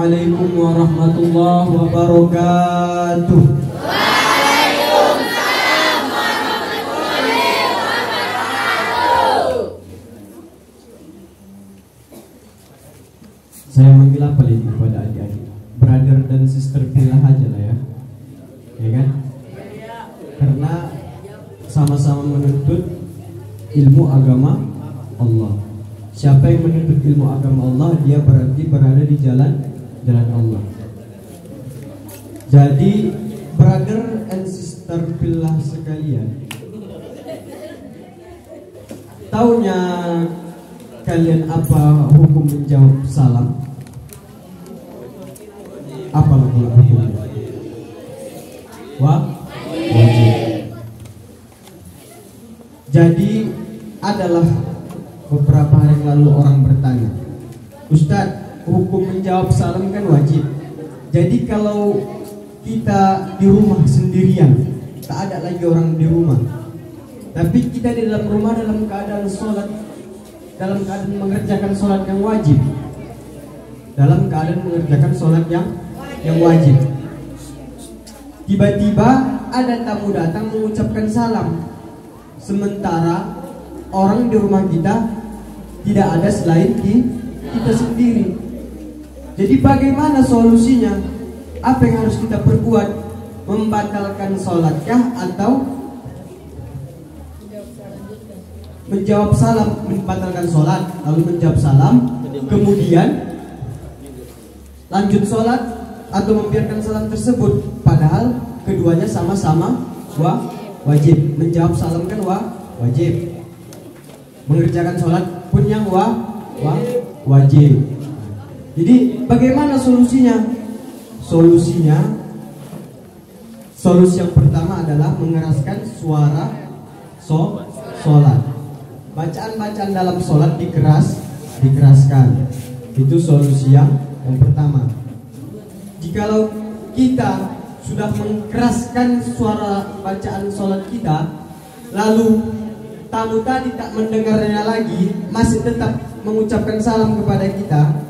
Assalamualaikum warahmatullahi wabarakatuh. Waalaikumsalam warahmatullahi wabarakatuh. Saya manggil apa lagi kepada adik-adik? Brother dan sister pilih aja lah ya. Ya kan? Karena sama-sama menuntut ilmu agama Allah. Siapa yang menuntut ilmu agama Allah, dia berarti berada di jalan Allah. Jadi brother and sister pilih sekalian, taunya kalian apa hukum menjawab salam? Apa hukumnya? Wajib. Jadi adalah beberapa hari lalu orang bertanya, Ustadz, hukum menjawab salam kan wajib. Jadi kalau kita di rumah sendirian, tak ada lagi orang di rumah, tapi kita di dalam rumah dalam keadaan sholat, dalam keadaan mengerjakan sholat yang wajib, dalam keadaan mengerjakan sholat yang wajib. Tiba-tiba ada tamu datang mengucapkan salam, sementara orang di rumah kita tidak ada selain kita sendiri. Jadi bagaimana solusinya? Apa yang harus kita perbuat? Membatalkan sholatkah atau menjawab salam? Membatalkan sholat lalu menjawab salam, kemudian lanjut sholat, atau membiarkan salam tersebut, padahal keduanya sama-sama wajib. Menjawab salam kan wajib, mengerjakan sholat pun yang wajib. Jadi bagaimana solusinya? Solusi yang pertama adalah mengeraskan suara sholat. Bacaan-bacaan dalam sholat dikeraskan. Itu solusi yang pertama. Jikalau kita sudah mengeraskan suara bacaan sholat kita, lalu tamu tadi tak mendengarnya lagi, masih tetap mengucapkan salam kepada kita,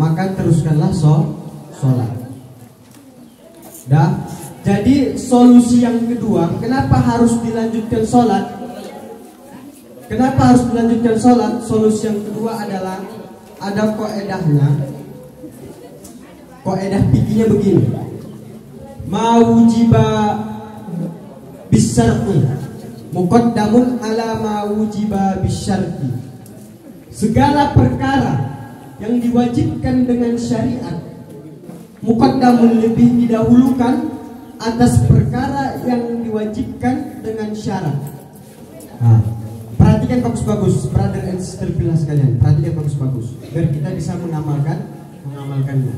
maka teruskanlah sholat. Jadi solusi yang kedua, kenapa harus dilanjutkan sholat? Kenapa harus dilanjutkan sholat? Solusi yang kedua adalah ada kaedahnya. Kaedah fikihnya begini: ma wujiba bisyar'i muqaddamun ala ma wujiba bisyar'i. Segala perkara yang diwajibkan dengan syariat, muqaddamun lebih didahulukan atas perkara yang diwajibkan dengan syarat. Perhatikan bagus-bagus, brother and sister pilih sekalian. Perhatikan bagus-bagus biar kita bisa mengamalkannya.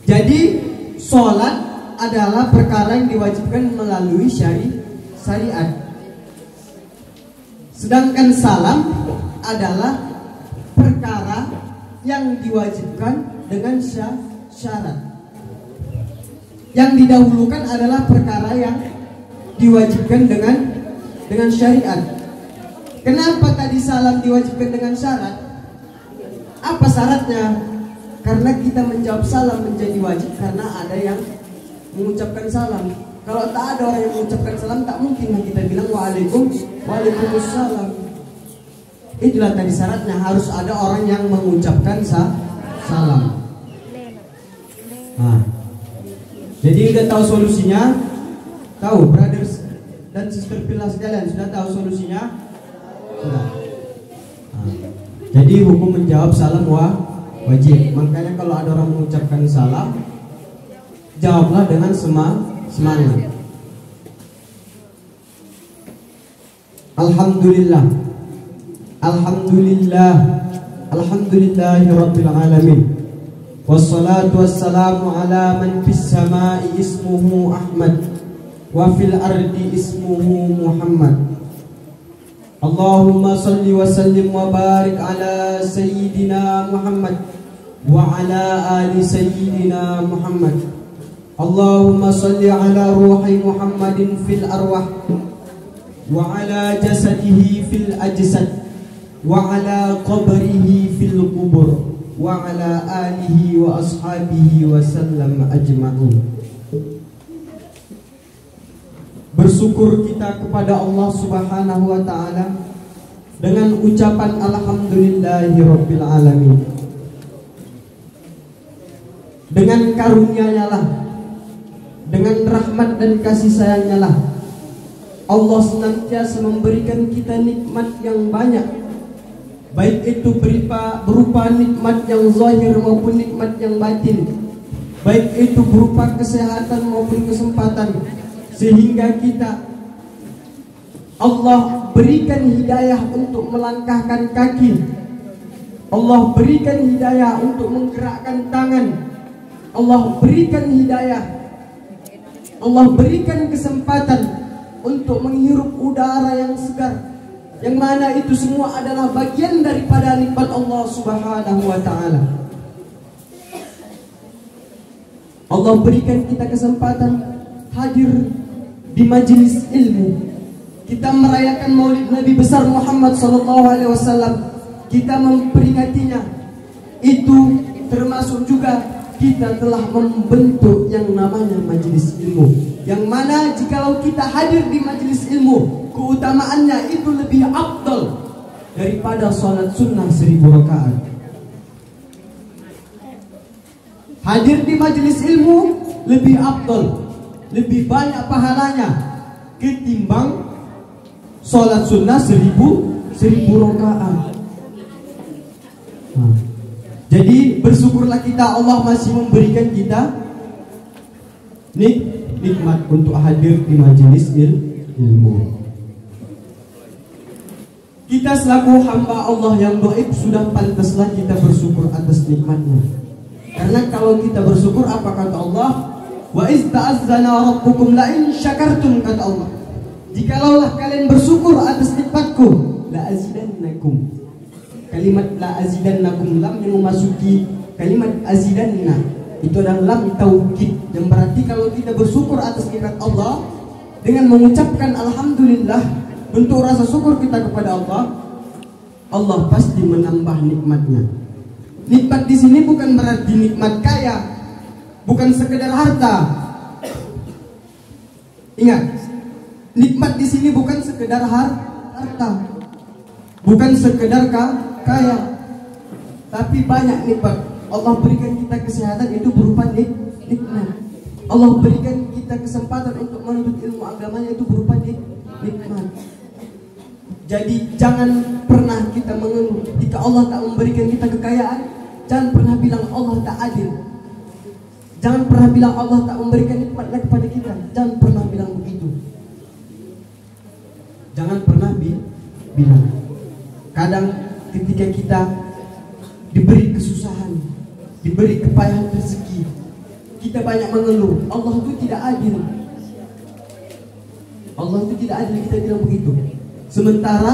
Jadi sholat adalah perkara yang diwajibkan melalui syariat. Sedangkan salam adalah perkara yang diwajibkan dengan syarat. Yang didahulukan adalah perkara yang diwajibkan dengan syariat. Kenapa tadi salam diwajibkan dengan syarat? Apa syaratnya? Karena kita menjawab salam menjadi wajib karena ada yang mengucapkan salam. Kalau tak ada orang yang mengucapkan salam, tak mungkin kita bilang waalaikumsalam. Itulah tadi syaratnya, harus ada orang yang mengucapkan salam. Jadi udah tahu solusinya? Tahu, brothers dan sister pilih sekalian, sudah tahu solusinya? Sudah. Jadi hukum menjawab salam wajib. Makanya kalau ada orang mengucapkan salam, jawablah dengan semangat. Alhamdulillah, alhamdulillahi rabbil alamin. Wassalatu wassalamu ala man fis samai ismuhu Ahmad wa fil ardi ismuhu Muhammad. Allahumma salli wa sallim wa barik ala sayyidina Muhammad wa ala ali sayyidina Muhammad. Allahumma salli ala ruhi Muhammadin fil arwah wa ala jasadihi fil ajsad wa ala qabrihi fil qubur wa ala alihi wa ashabihi wa sallam ajma'in. Bersyukur kita kepada Allah Subhanahu wa taala dengan ucapan alhamdulillahirabbil alamin. Dengan karunia-Nya lah, dengan rahmat dan kasih sayang-Nya lah, Allah senantiasa memberikan kita nikmat yang banyak, baik itu berupa nikmat yang zahir maupun nikmat yang batin, baik itu berupa kesehatan maupun kesempatan, sehingga kita Allah berikan hidayah untuk melangkahkan kaki, Allah berikan hidayah untuk menggerakkan tangan, Allah berikan hidayah, Allah berikan kesempatan untuk menghirup udara yang segar, yang mana itu semua adalah bagian daripada nikmat Allah Subhanahu wa taala. Allah berikan kita kesempatan hadir di majelis ilmu. Kita merayakan Maulid Nabi besar Muhammad sallallahu alaihi wasallam. Kita memperingatinya. Itu termasuk juga kita telah membentuk yang namanya majelis ilmu, yang mana jikalau kita hadir di majelis ilmu, keutamaannya itu lebih afdal daripada sholat sunnah 1000 rakaat. Hadir di majelis ilmu lebih afdal, lebih banyak pahalanya ketimbang sholat sunnah 1000 rakaat. Jadi bersyukurlah kita, Allah masih memberikan kita nikmat untuk hadir di majelis ilmu. Kita selaku hamba Allah yang dhaif sudah pantaslah kita bersyukur atas nikmatnya. Karena kalau kita bersyukur, apa kata Allah? Wa iz ta'azzana rabbukum la in syakartum, kata Allah. Jikalaulah kalian bersyukur atas nikmatku, la azidannakum. Kalimat la azidannakum, lam yang memasuki kalimat azidanna itu adalah lam taukid, yang berarti kalau kita bersyukur atas nikmat Allah dengan mengucapkan alhamdulillah, bentuk rasa syukur kita kepada Allah, Allah pasti menambah nikmatnya. Nikmat di sini bukan berarti nikmat kaya, bukan sekedar harta. Ingat, nikmat di sini bukan sekedar harta, bukan sekedar kaya, tapi banyak nikmat. Allah berikan kita kesehatan, itu berupa nikmat. Allah berikan kita kesempatan untuk menuntut ilmu agamanya, itu berupa nikmat. Jadi jangan pernah kita mengeluh jika Allah tak memberikan kita kekayaan. Jangan pernah bilang Allah tak adil. Jangan pernah bilang Allah tak memberikan nikmat kepada kita. Jangan pernah bilang begitu. Jangan pernah bilang. Kadang ketika kita diberi kesusahan, diberi kepayahan rezeki, kita banyak mengeluh, Allah itu tidak adil. Allah itu tidak adil, kita bilang begitu. Sementara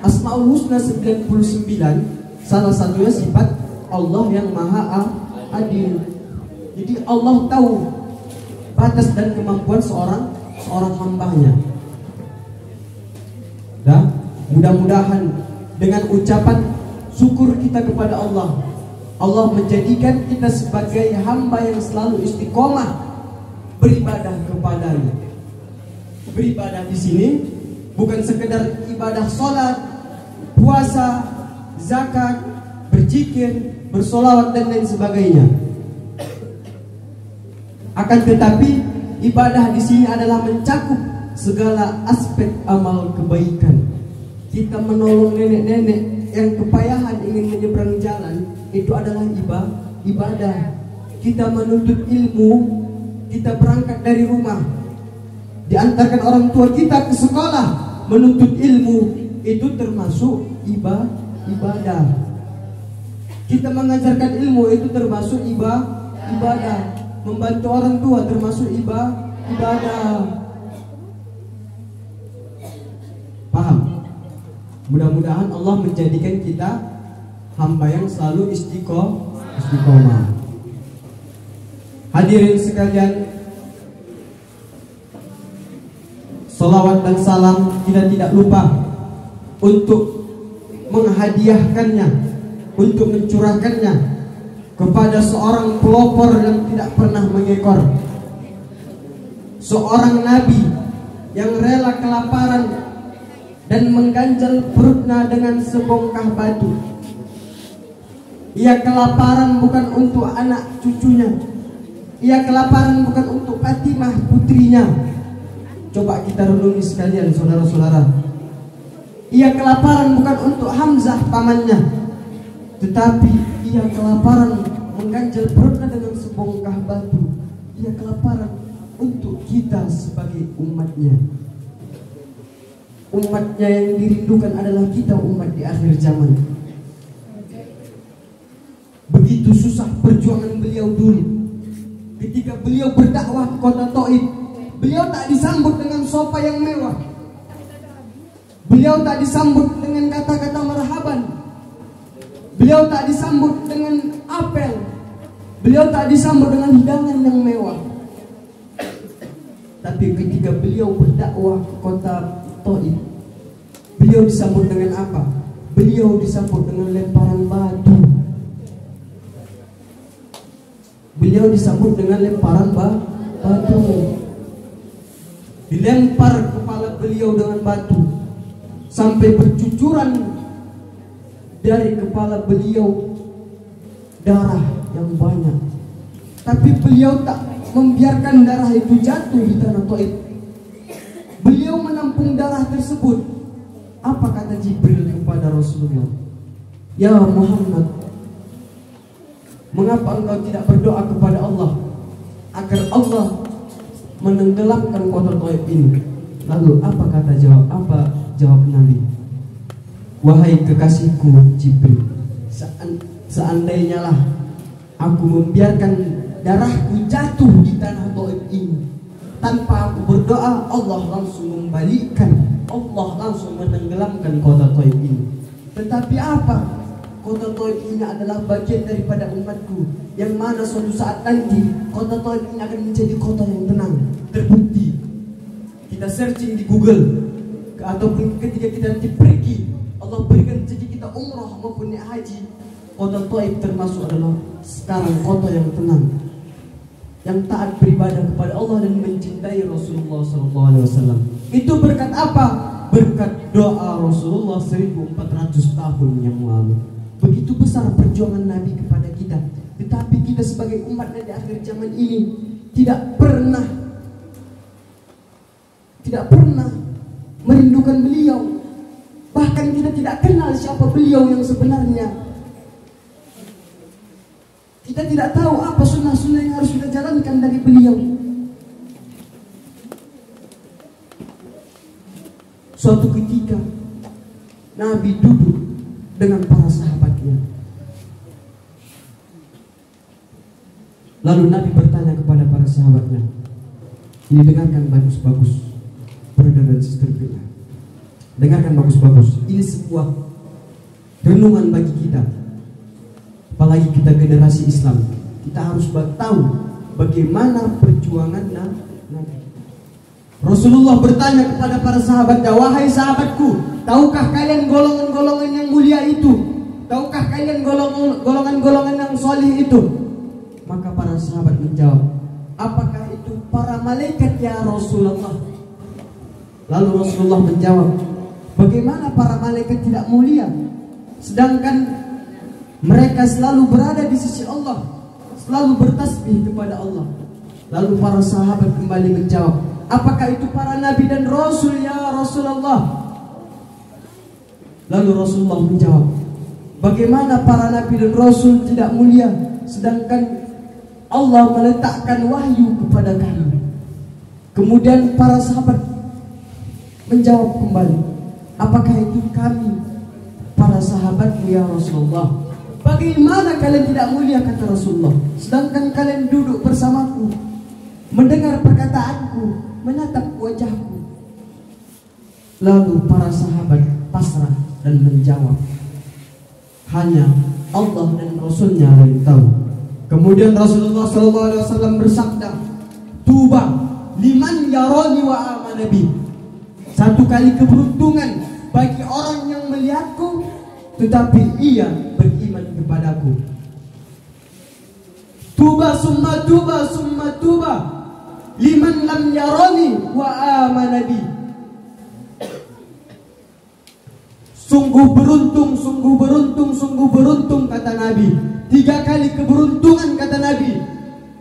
Asmaul Husna 99 salah satunya sifat Allah yang maha adil. Jadi Allah tahu batas dan kemampuan seorang hambanya. Dan mudah-mudahan dengan ucapan syukur kita kepada Allah, Allah menjadikan kita sebagai hamba yang selalu istiqomah beribadah kepadanya. Beribadah di sini bukan sekedar ibadah sholat, puasa, zakat, berzikir, bersolawat dan lain sebagainya. Akan tetapi ibadah di sini adalah mencakup segala aspek amal kebaikan. Kita menolong nenek-nenek yang kepayahan ingin menyeberang jalan, itu adalah ibadah. Kita menuntut ilmu, kita berangkat dari rumah, diantarkan orang tua kita ke sekolah menuntut ilmu, itu termasuk ibadah. Kita mengajarkan ilmu, itu termasuk ibadah. Membantu orang tua termasuk ibadah. Paham? Mudah-mudahan Allah menjadikan kita hamba yang selalu istiqomah. Hadirin sekalian, salawat dan salam kita tidak lupa untuk menghadiahkannya, untuk mencurahkannya kepada seorang pelopor yang tidak pernah mengekor, seorang nabi yang rela kelaparan dan mengganjal perutnya dengan sebongkah batu. Ia kelaparan bukan untuk anak cucunya, ia kelaparan bukan untuk Fatimah putrinya. Coba kita renungi sekalian saudara-saudara. Ia kelaparan bukan untuk Hamzah pamannya, tetapi ia kelaparan mengganjal perutnya dengan sebongkah batu. Ia kelaparan untuk kita sebagai umatnya. Umatnya yang dirindukan adalah kita, umat di akhir zaman. Begitu susah perjuangan beliau dulu. Ketika beliau berdakwah ke kota Taif, beliau tak disambut dengan sofa yang mewah. Beliau tak disambut dengan kata-kata marhaban. Beliau tak disambut dengan apel. Beliau tak disambut dengan hidangan yang mewah. Tapi ketika beliau berdakwah ke kota Taif, beliau disambut dengan apa? Beliau disambut dengan lemparan batu. Beliau disambut dengan lemparan batu. Dilempar kepala beliau dengan batu sampai bercucuran dari kepala beliau darah yang banyak. Tapi beliau tak membiarkan darah itu jatuh di tanah Taif. Beliau menampung darah tersebut. Apa kata Jibril kepada Rasulullah? Ya Muhammad, mengapa engkau tidak berdoa kepada Allah agar Allah menenggelamkan kota Taif ini? Lalu apa jawab Nabi? Wahai kekasihku Jibril, seandainya lah aku membiarkan darahku jatuh di tanah Taif ini, tanpa aku berdoa, Allah langsung membalikkan, Allah langsung menenggelamkan kota Taif ini. Tetapi apa? Kota Taif ini adalah bagian daripada umatku, yang mana suatu saat nanti kota Taif ini akan menjadi kota yang tenang. Terbukti kita searching di Google, ataupun ketika kita nanti pergi, Allah berikan rezeki kita umrah maupun naik haji, kota Taif termasuk adalah sekarang kota yang tenang, yang taat beribadah kepada Allah dan mencintai Rasulullah SAW. Itu berkat apa? Berkat doa Rasulullah 1400 tahun yang lalu. Begitu besar perjuangan Nabi kepada kita. Tetapi kita sebagai umatnya di akhir zaman ini tidak pernah merindukan beliau. Bahkan kita tidak kenal siapa beliau yang sebenarnya. Kita tidak tahu apa sunnah-sunnah yang harus kita jalankan dari beliau. Suatu ketika Nabi duduk dengan para sahabatnya. Lalu Nabi bertanya kepada para sahabatnya, ini dengarkan bagus-bagus, brother dan sister kita. Dengarkan bagus-bagus. Ini sebuah renungan bagi kita. Apalagi kita generasi Islam, kita harus tahu bagaimana perjuangan Nabi. Rasulullah bertanya kepada para sahabatnya, wahai sahabatku, tahukah kalian golongan-golongan yang mulia itu? Tahukah kalian golongan-golongan yang solih itu? Maka para sahabat menjawab, apakah itu para malaikat ya Rasulullah? Lalu Rasulullah menjawab, bagaimana para malaikat tidak mulia, sedangkan mereka selalu berada di sisi Allah, selalu bertasbih kepada Allah. Lalu para sahabat kembali menjawab, apakah itu para nabi dan rasul ya Rasulullah? Lalu Rasulullah menjawab, bagaimana para nabi dan rasul tidak mulia, sedangkan Allah meletakkan wahyu kepada kami. Kemudian para sahabat menjawab kembali, apakah itu kami para sahabatmu ya Rasulullah? Bagaimana kalian tidak mulia, kata Rasulullah, sedangkan kalian duduk bersamaku, mendengar perkataanku, menatap wajahku. Lalu para sahabat pasrah dan menjawab, hanya Allah dan Rasulnya yang tahu. Kemudian Rasulullah SAW bersabda, tuba liman yarani wa amana bi. Satu kali keberuntungan bagi orang yang melihatku tetapi ia beriman kepadaku. Tuba summa tuba summa tuba liman lam yarani wa amana bi. Sungguh beruntung, sungguh beruntung, sungguh beruntung kata Nabi. 3 kali keberuntungan kata Nabi.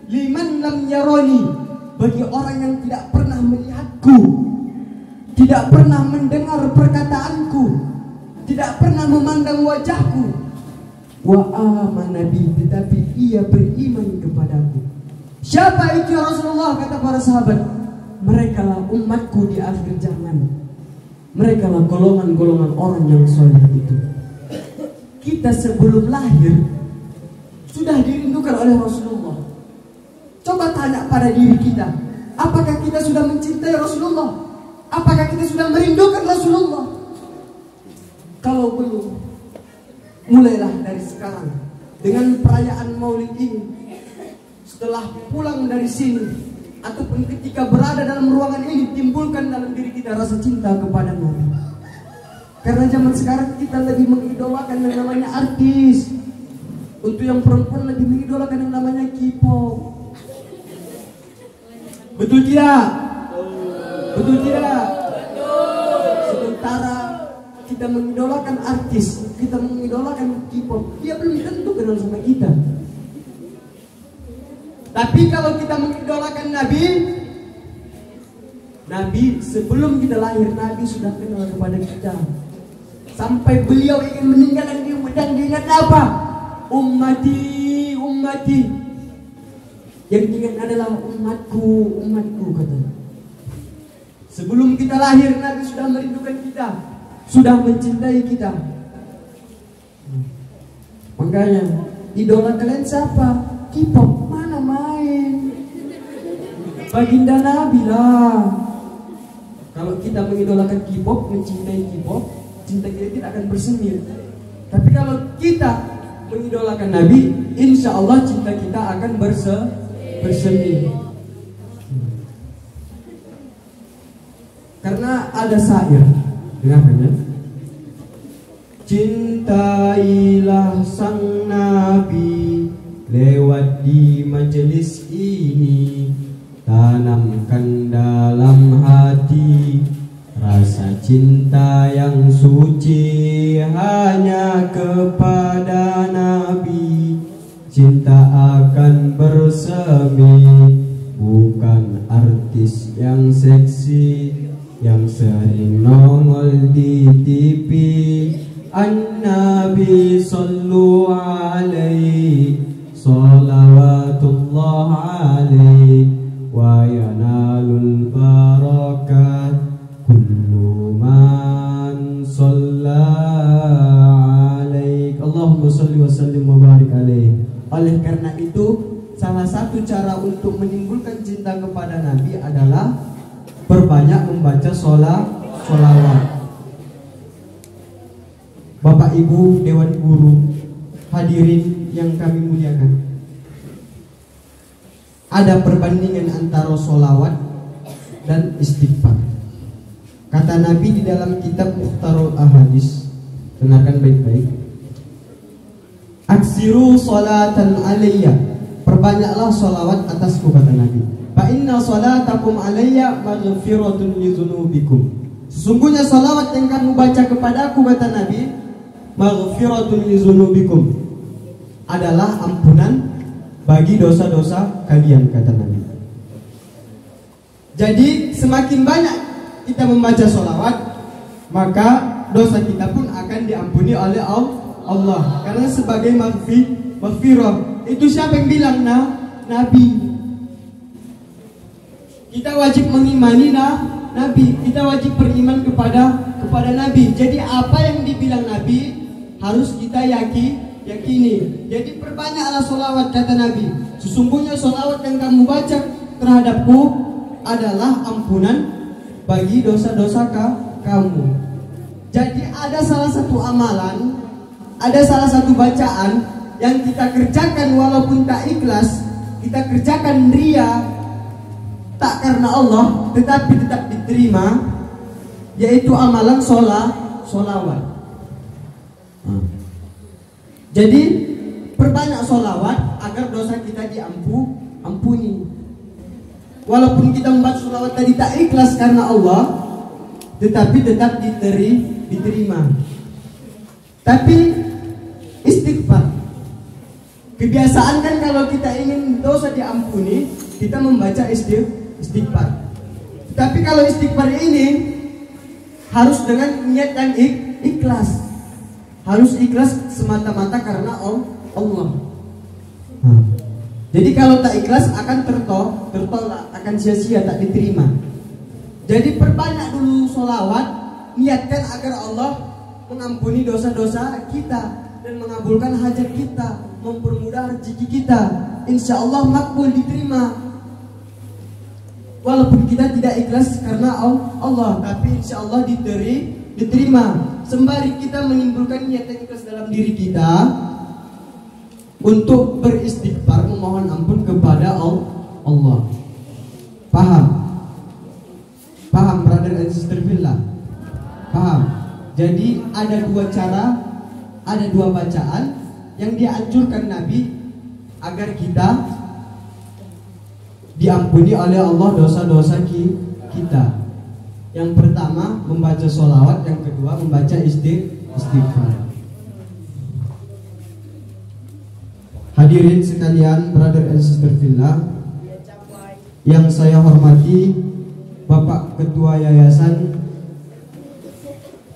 Liman lam yarani, bagi orang yang tidak pernah melihatku, tidak pernah mendengar perkataanku, tidak pernah memandang wajahku. Wa amana bi, tetapi ia beriman kepadaku. Siapa itu ya Rasulullah? Kata para sahabat, merekalah umatku di akhir zaman. Mereka lah golongan-golongan orang yang soleh itu. Kita sebelum lahir sudah dirindukan oleh Rasulullah. Coba tanya pada diri kita, apakah kita sudah mencintai Rasulullah? Apakah kita sudah merindukan Rasulullah? Kalau belum, mulailah dari sekarang dengan perayaan Maulid ini. Setelah pulang dari sini ataupun ketika berada dalam ruangan ini, timbulkan dalam diri kita rasa cinta kepada Nabi. Karena zaman sekarang kita lebih mengidolakan yang namanya artis. Untuk yang perempuan lebih mengidolakan yang namanya K-pop. Betul tidak? Betul tidak? Sementara kita mengidolakan artis, kita mengidolakan K-pop, dia belum tentu kenal sama kita. Tapi kalau kita mengidolakan Nabi sebelum kita lahir, Nabi sudah kenal kepada kita. Sampai beliau ingin meninggal dan dia ingat apa? Ummati, ummati. Yang diingat adalah umatku, umatku katanya. Sebelum kita lahir, Nabi sudah merindukan kita, sudah mencintai kita. Makanya idola kalian siapa? K-pop. Mana main? Baginda Nabi lah. Kalau kita mengidolakan K-pop, mencintai K-pop, cinta kita tidak akan bersemi. Tapi kalau kita mengidolakan Nabi, insya Allah cinta kita akan bersemi. Karena ada syair, dengarkan ya. Cintailah sang Nabi lewat di majelis ini, tanamkan dalam hati rasa cinta yang suci hanya kepada Nabi. Cinta akan bersemi, bukan artis yang seksi yang sering nongol di TV. An-Nabi sallu alaihi salawatullah alaihi wa yanalul barakat kullu man shalla alaihi. Allahumma salli wa sallim wa barik alaihi. Oleh karena itu, salah satu cara untuk menimbulkan cinta kepada Nabi adalah berbanyak membaca sholawat. Bapak Ibu Dewan Guru, hadirin yang kami muliakan, ada perbandingan antara sholawat dan istighfar. Kata Nabi di dalam kitab Mukhtarul Ahadis, dengarkan baik-baik. Aksiru sholatan alayya, perbanyaklah sholawat atasku, kata Nabi. Fa inna sholatakum alayya maghfiratun li dzunubikum. Sesungguhnya sholawat yang kamu baca kepadaku, kata Nabi, maghfiratun li dzunubikum, adalah ampunan bagi dosa-dosa kalian, kata Nabi. Jadi semakin banyak kita membaca sholawat, maka dosa kita pun akan diampuni oleh Allah. Karena sebagai maghfirah. Itu siapa yang bilang? Nabi. Kita wajib mengimani Nabi. Kita wajib beriman kepada Nabi. Jadi apa yang dibilang Nabi harus kita yakini. Jadi perbanyaklah sholawat, kata Nabi. Sesungguhnya sholawat yang kamu baca terhadapku adalah ampunan bagi dosa-dosa kamu. Jadi ada salah satu amalan, ada salah satu bacaan yang kita kerjakan walaupun tak ikhlas, kita kerjakan ria, tak karena Allah, tetapi tetap diterima, yaitu amalan sholawat. Jadi perbanyak sholawat agar dosa kita walaupun kita membaca sholawat tadi tak ikhlas karena Allah, tetapi tetap diterima. Tapi istighfar, kebiasaan kan kalau kita ingin dosa diampuni, kita membaca istighfar. Tapi kalau istighfar ini harus dengan niat yang ikhlas, harus ikhlas semata-mata karena Allah. Jadi kalau tak ikhlas akan tertolak, akan sia-sia, tak diterima. Jadi perbanyak dulu sholawat, niatkan agar Allah mengampuni dosa-dosa kita dan mengabulkan hajat kita, mempermudah rezeki kita. Insya Allah makbul, diterima. Walaupun kita tidak ikhlas karena Allah, tapi insya Allah diterima. Sembari kita menimbulkan niat yang ikhlas dalam diri kita untuk beristighfar, memohon ampun kepada Allah. Paham? Paham, brother and sister fillah? Paham? Jadi ada dua cara, ada dua bacaan yang dianjurkan Nabi agar kita diampuni oleh Allah dosa-dosa kita. Yang pertama membaca sholawat, yang kedua membaca istighfar. Hadirin sekalian, brother and sister fillah, yang saya hormati Bapak Ketua Yayasan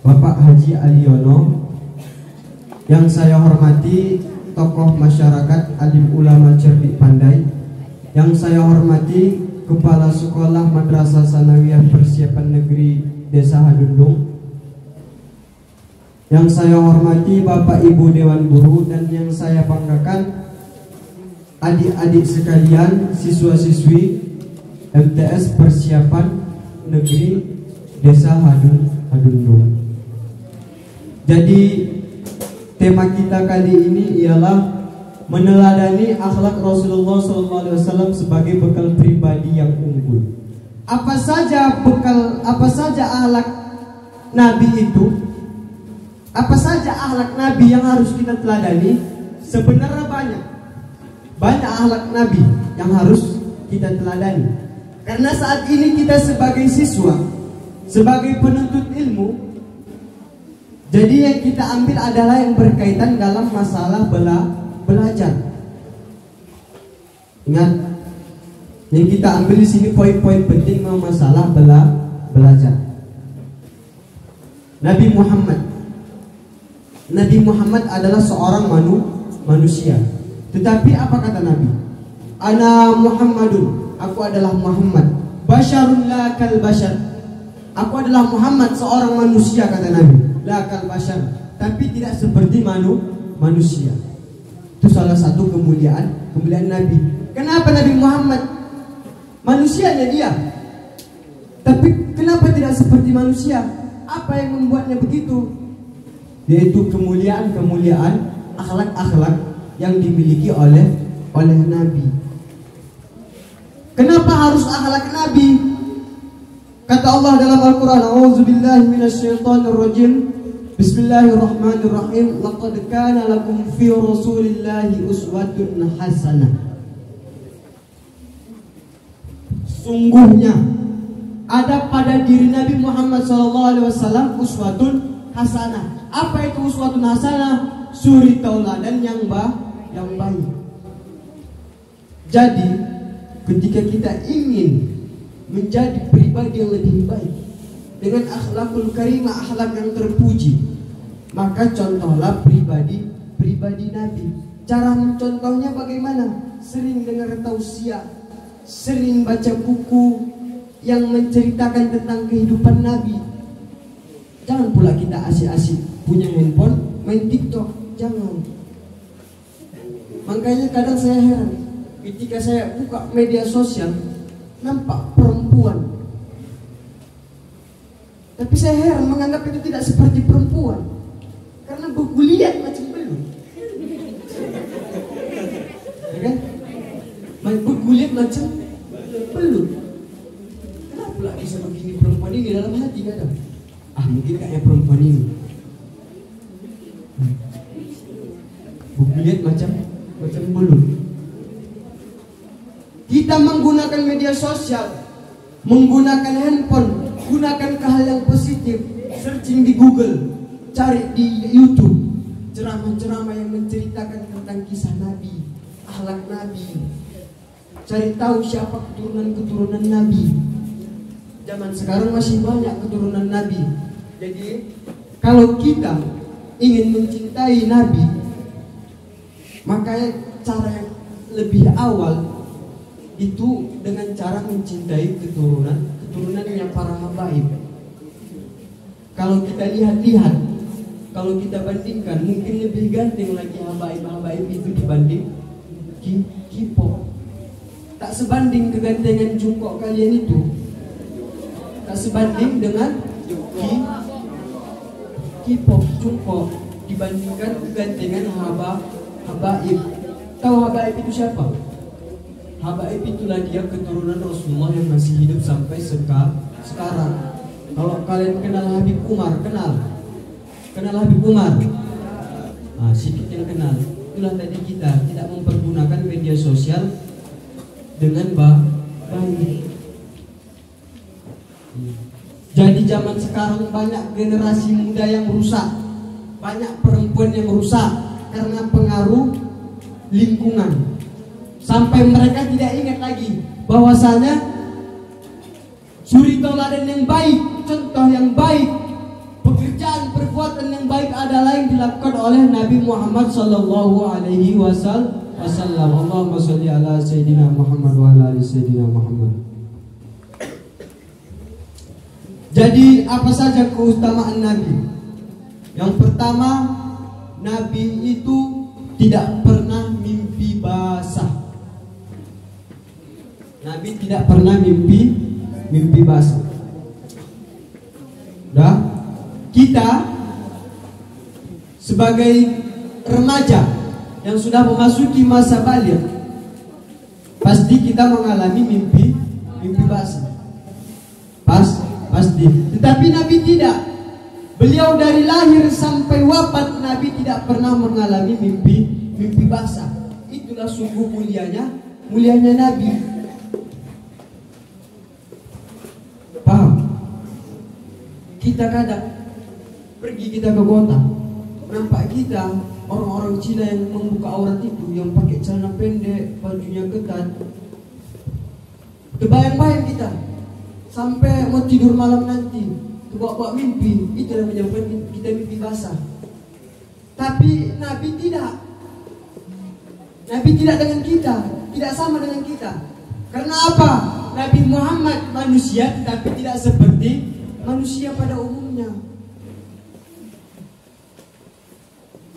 Bapak Haji Aliono, yang saya hormati tokoh masyarakat, alim ulama cerdik pandai, yang saya hormati Kepala Sekolah Madrasah Sanawiyah Persiapan Negeri Desa Hadundung, yang saya hormati Bapak Ibu Dewan Guru, dan yang saya banggakan adik-adik sekalian, siswa-siswi MTS Persiapan Negeri Desa Hadundung. Jadi tema kita kali ini ialah meneladani akhlak Rasulullah SAW sebagai bekal pribadi yang unggul. Apa saja akhlak Nabi itu? Apa saja akhlak Nabi yang harus kita teladani? Sebenarnya banyak akhlak Nabi yang harus kita teladani. Karena saat ini kita sebagai siswa, sebagai penuntut ilmu, jadi yang kita ambil adalah yang berkaitan dalam masalah belajar. Ingat, yang kita ambil di sini poin-poin penting masalah belajar. Nabi Muhammad adalah seorang manusia. Tetapi apa kata Nabi? Ana Muhammadun, aku adalah Muhammad. Basyarun la kal basyar. Aku adalah Muhammad, seorang manusia, kata Nabi. La kal basyar, tapi tidak seperti manusia. Itu salah satu kemuliaan Nabi. Kenapa Nabi Muhammad manusianya dia, tapi kenapa tidak seperti manusia? Apa yang membuatnya begitu? Yaitu kemuliaan akhlak yang dimiliki oleh Nabi. Kenapa harus akhlak Nabi? Kata Allah dalam Al-Quran, A'udzubillahi minasyaitonirrajim, Bismillahirrahmanirrahim, Laqad kana lakum fi Rasulillahi uswatun hasanah. Sungguhnya ada pada diri Nabi Muhammad SAW uswatun hasanah. Apa itu uswatun hasanah? Suri tauladan yang baik. Jadi ketika kita ingin menjadi pribadi yang lebih baik dengan akhlakul karimah, akhlak yang terpuji, maka contohlah pribadi Nabi. Cara mencontohnya bagaimana? Sering dengar tausiah, sering baca buku yang menceritakan tentang kehidupan Nabi. Jangan pula kita asik-asik punya handphone main TikTok, jangan. Makanya kadang saya heran ketika saya buka media sosial, nampak perempuan, tapi saya heran menganggap itu tidak seperti perempuan karena berguliat macam belum, ya kan? Berguliat macam belum. Kenapa pula bisa begini perempuan ini dalam hati kadang? Mungkin kayak perempuan ini berguliat macam belum. Kita kita menggunakan media sosial, menggunakan handphone, gunakan ke hal yang positif. Searching di Google, cari di YouTube ceramah-ceramah yang menceritakan tentang kisah Nabi, akhlak Nabi. Cari tahu siapa keturunan-keturunan Nabi. Zaman sekarang masih banyak keturunan Nabi. Jadi kalau kita ingin mencintai Nabi, maka cara yang lebih awal itu dengan cara mencintai keturunannya para habaib. Kalau kita lihat, kalau kita bandingkan, mungkin lebih ganteng lagi habaib itu dibanding K-pop. Tak sebanding kegantengan jungkok kalian itu, tak sebanding dengan K-pop jungkok dibandingkan kegantengan habaib. Tahu habaib itu siapa? Habaib itulah dia keturunan Rasulullah yang masih hidup sampai sekarang. Kalau kalian kenal Habib Umar, kenal Habib Umar? Sedikit yang kenal. Itulah tadi kita tidak mempergunakan media sosial dengan baik. Jadi zaman sekarang banyak generasi muda yang rusak, banyak perempuan yang rusak karena pengaruh lingkungan. Sampai mereka tidak ingat lagi bahwasanya suri tauladan yang baik, contoh yang baik, pekerjaan perbuatan yang baik adalah yang dilakukan oleh Nabi Muhammad sallallahu alaihi wasallam. Allahumma sholli ala sayyidina Muhammad wa ala ali sayyidina Muhammad. Jadi apa saja keutamaan Nabi? Yang pertama, Nabi itu tidak pernah mimpi basah. Nabi tidak pernah mimpi basah. Kita sebagai remaja yang sudah memasuki masa baligh, pasti kita mengalami mimpi basah. Pasti. Tetapi Nabi tidak. Beliau dari lahir sampai wafat, Nabi tidak pernah mengalami mimpi basah. Itulah sungguh mulianya Nabi. Paham? Kita kadang pergi kita ke kota, nampak kita orang-orang Cina yang membuka aurat itu, yang pakai celana pendek, bajunya ketat. Terbayang-bayang kita sampai mau tidur malam nanti, bawa mimpi. Itu yang menyebabkan kita mimpi basah. Tapi Nabi tidak. Nabi tidak dengan kita, tidak sama dengan kita. Karena apa? Nabi Muhammad manusia, tapi tidak seperti manusia pada umumnya.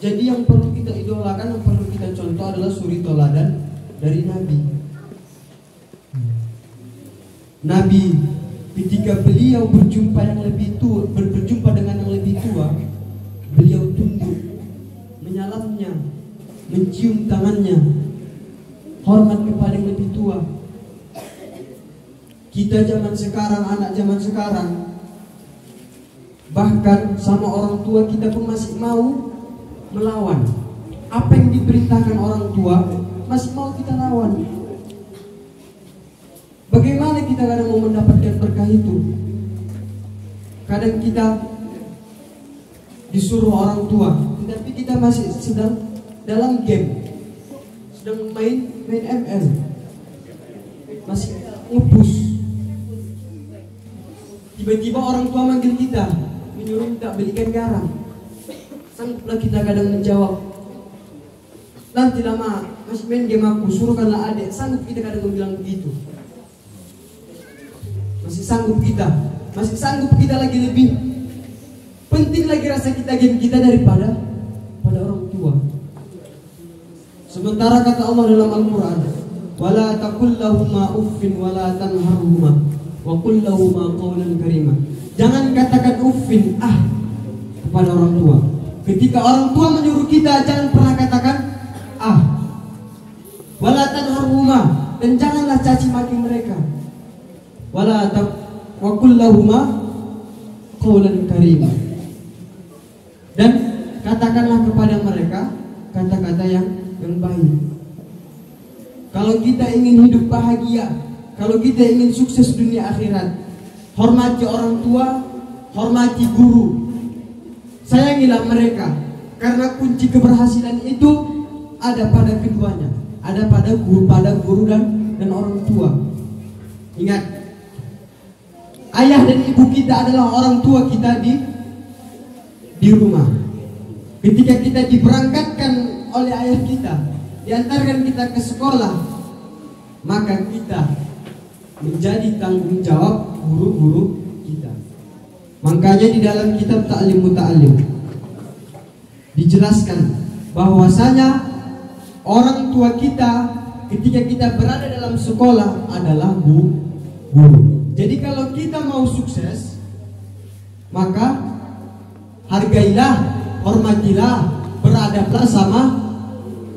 Jadi yang perlu kita idolakan, yang perlu kita contoh adalah suri tauladan dari Nabi. Nabi ketika beliau berjumpa dengan yang lebih tua, beliau tunduk, menyalamnya, mencium tangannya, hormat kepada yang lebih tua. Kita zaman sekarang, anak zaman sekarang, bahkan sama orang tua kita pun masih mau melawan. Apa yang diperintahkan orang tua masih mau kita lawan. Bagaimana kita kadang mau mendapatkan berkah itu? Kadang kita disuruh orang tua, tetapi kita masih sedang dalam game, sedang main ML, masih ngepush. Tiba-tiba orang tua manggil kita, menyuruh minta belikan garam. Sangguplah kita kadang menjawab, nanti lama masih main game aku, suruhkanlah adik. Sanggup kita kadang bilang begitu. Masih sanggup kita lagi lebih penting lagi rasa kita game kita daripada orang tua. Sementara kata Allah dalam Al-Quran, wala taqul lahuma uffin wala tanharhuma wa qul lahuma qawlan karima. Jangan katakan uffin kepada orang tua. Ketika orang tua menyuruh kita, jangan pernah katakan wala tanharhuma, dan janganlah caci maki mereka. Wa qul lahuma qawlan karima, dan katakanlah kepada mereka kata-kata yang baik. kalau kita ingin hidup bahagia, kalau kita ingin sukses dunia akhirat, hormati orang tua, hormati guru, sayangilah mereka, karena kunci keberhasilan itu ada pada keduanya, ada pada guru dan orang tua. Ingat, ayah dan ibu kita adalah orang tua kita di rumah. Ketika kita diberangkatkan oleh ayah kita, diantarkan kita ke sekolah, maka kita menjadi tanggung jawab guru-guru kita. Makanya di dalam kitab Ta'lim Muta'allim dijelaskan bahwasanya orang tua kita ketika kita berada dalam sekolah adalah guru. Jadi kalau kita mau sukses, maka hargailah, hormatilah, beradablah sama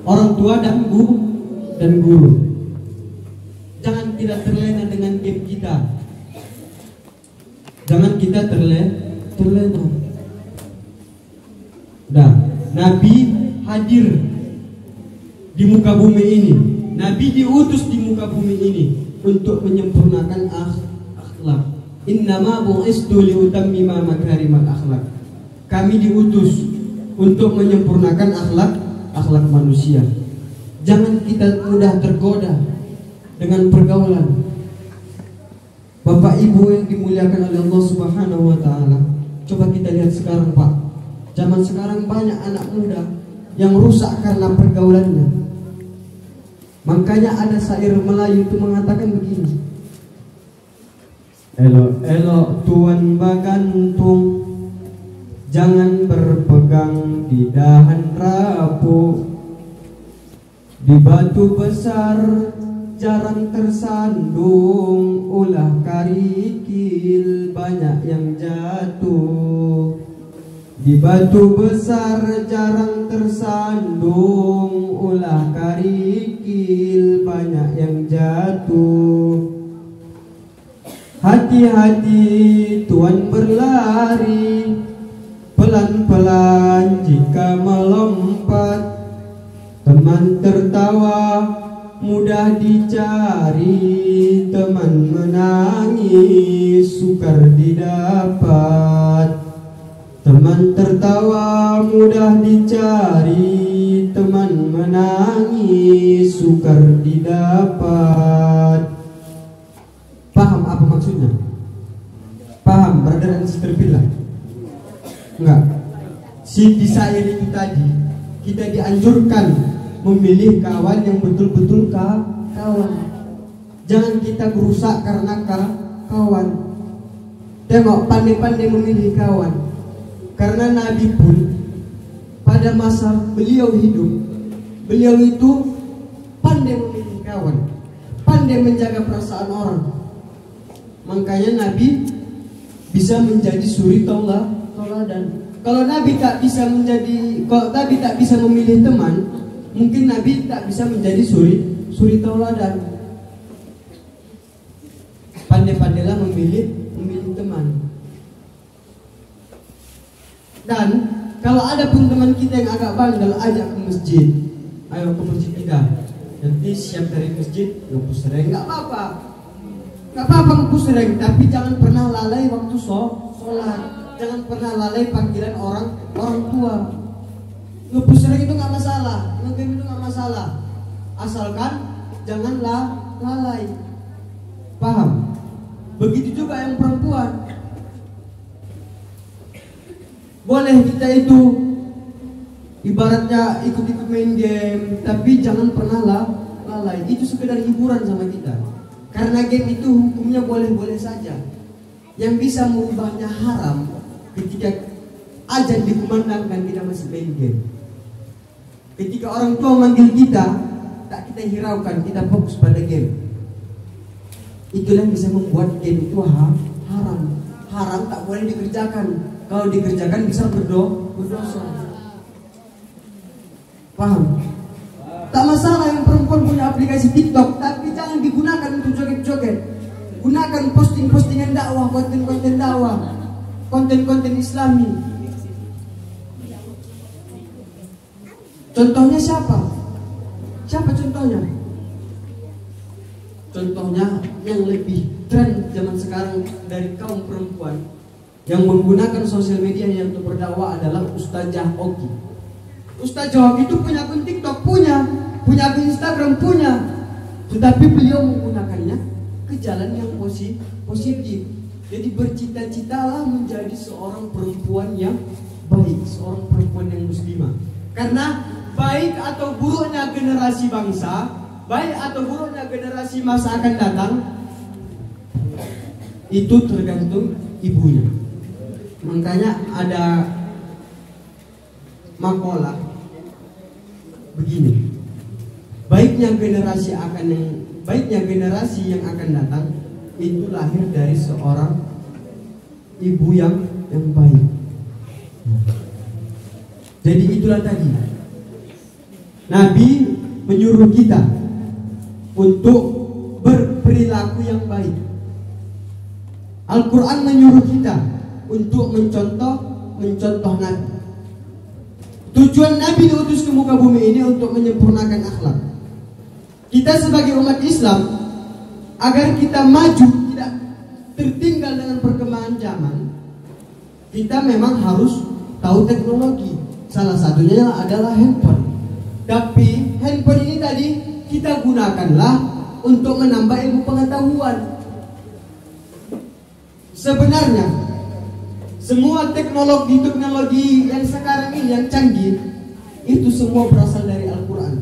orang tua dan guru. Jangan kita terlena dengan game kita. Jangan kita terlena. Nah, Nabi hadir di muka bumi ini. Nabi diutus di muka bumi ini untuk menyempurnakan akhlak. Innama bu'istu liutammima makarimal akhlak. Kami diutus untuk menyempurnakan akhlak manusia. Jangan kita mudah tergoda dengan pergaulan. Bapak Ibu yang dimuliakan oleh Allah Subhanahu wa taala, coba kita lihat sekarang, Pak. Zaman sekarang banyak anak muda yang rusak karena pergaulannya. Makanya ada syair Melayu itu mengatakan begini: elok-elok tuan bagantung, jangan berpegang di dahan rapuh. Di batu besar jarang tersandung, ulah karikil banyak yang jatuh. Di batu besar jarang tersandung, ulah karikil banyak yang jatuh. Hati-hati tuan berlari, pelan-pelan jika melompat. Teman tertawa mudah dicari, teman menangis sukar didapat. Teman tertawa mudah dicari, teman menangis sukar didapat. Paham apa maksudnya? Paham, brother and sister pilih? Enggak. Di syair itu tadi kita dianjurkan memilih kawan yang betul-betul kawan. Jangan kita berusak karena kawan. Tengok, pandai-pandai memilih kawan. Karena Nabi pun pada masa beliau hidup, beliau itu pandai memilih kawan, pandai menjaga perasaan orang. Makanya Nabi bisa menjadi suri tauladan. Kalau Nabi tak bisa memilih teman, mungkin Nabi tak bisa menjadi suri tauladan. Pandai-pandailah memilih teman. Dan kalau ada pun teman kita yang agak bandel, ajak ke masjid. Ayo ke masjid kita. Nanti siap dari masjid ngepus sering, nggak apa-apa. Nggak apa-apa ngepus sering, tapi jangan pernah lalai waktu sholat. Jangan pernah lalai panggilan orang tua. Ngepus sering itu nggak masalah, ngegame itu nggak masalah, asalkan janganlah lalai. Paham? Begitu juga yang perempuan. Boleh kita itu ibaratnya ikut-ikut main game, tapi jangan pernah lalai. Itu sekedar hiburan sama kita. Karena game itu hukumnya boleh-boleh saja. Yang bisa merubahnya haram ketika azan dikumandangkan kita masih main game. Ketika orang tua manggil kita, tak kita hiraukan, kita fokus pada game. Itulah yang bisa membuat game itu haram. Haram tak boleh dikerjakan. Kalau dikerjakan bisa berdosa. Paham? Tak masalah yang perempuan punya aplikasi TikTok, tapi jangan digunakan untuk joget-joget. Gunakan posting-postingan dakwah, konten-konten dakwah, konten-konten Islami. Contohnya siapa? Siapa contohnya? contohnya yang lebih tren zaman sekarang dari kaum perempuan yang menggunakan sosial media yang untuk berdakwah adalah Ustazah Oki. Ustazah Oki itu punya akun TikTok, punya akun Instagram, punya, tetapi beliau menggunakannya ke jalan yang positif. Jadi bercita-citalah menjadi seorang perempuan yang baik, seorang perempuan yang muslimah. Karena baik atau buruknya generasi bangsa, baik atau buruknya generasi masa akan datang, itu tergantung ibunya. Makanya ada makalah begini, baiknya generasi yang akan datang itu lahir dari seorang ibu yang baik. Jadi itulah tadi, Nabi menyuruh kita untuk berperilaku yang baik. Al-Quran menyuruh kita untuk mencontoh Nabi. Tujuan Nabi diutus ke muka bumi ini untuk menyempurnakan akhlak. Kita sebagai umat Islam, agar kita maju, tidak tertinggal dengan perkembangan zaman, kita memang harus tahu teknologi. Salah satunya adalah handphone. Tapi handphone ini tadi kita gunakanlah untuk menambah ilmu pengetahuan. Sebenarnya semua teknologi yang sekarang ini yang canggih itu semua berasal dari Al-Quran.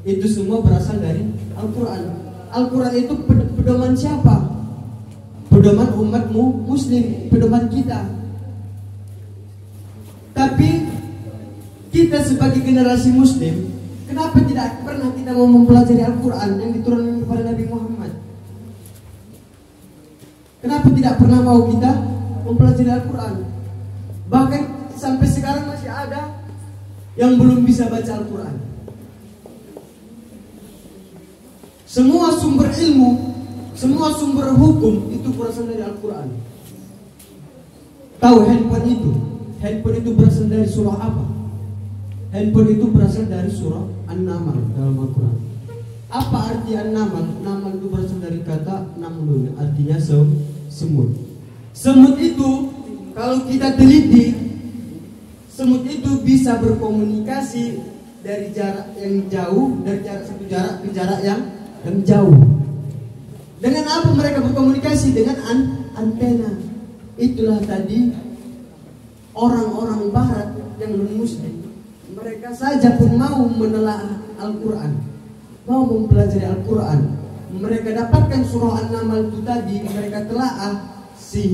Itu semua berasal dari Al-Quran. Al-Quran itu pedoman siapa? Pedoman umatmu muslim, pedoman kita. Tapi kita sebagai generasi muslim, kenapa tidak pernah kita mau mempelajari Al-Quran yang diturunkan kepada Nabi Muhammad? Kenapa tidak pernah mau kita mempelajari Al-Quran? Bahkan sampai sekarang masih ada yang belum bisa baca Al-Quran. Semua sumber ilmu, semua sumber hukum itu berasal dari Al-Quran. Tahu handphone itu? Handphone itu berasal dari surah apa? Handphone itu berasal dari surah An-Naml dalam Al-Quran. Apa arti An-Naml? Naml itu berasal dari kata namlun, artinya semut. Semut itu kalau kita teliti, semut itu bisa berkomunikasi dari jarak yang jauh, dari jarak satu jarak ke jarak yang jauh. Dengan apa mereka berkomunikasi? Dengan antena. Itulah tadi orang-orang barat yang non-muslim, mereka saja pun mau menelaah Al-Quran, mau mempelajari Al-Quran. Mereka dapatkan surah An-Naml itu tadi, mereka telaah sehingga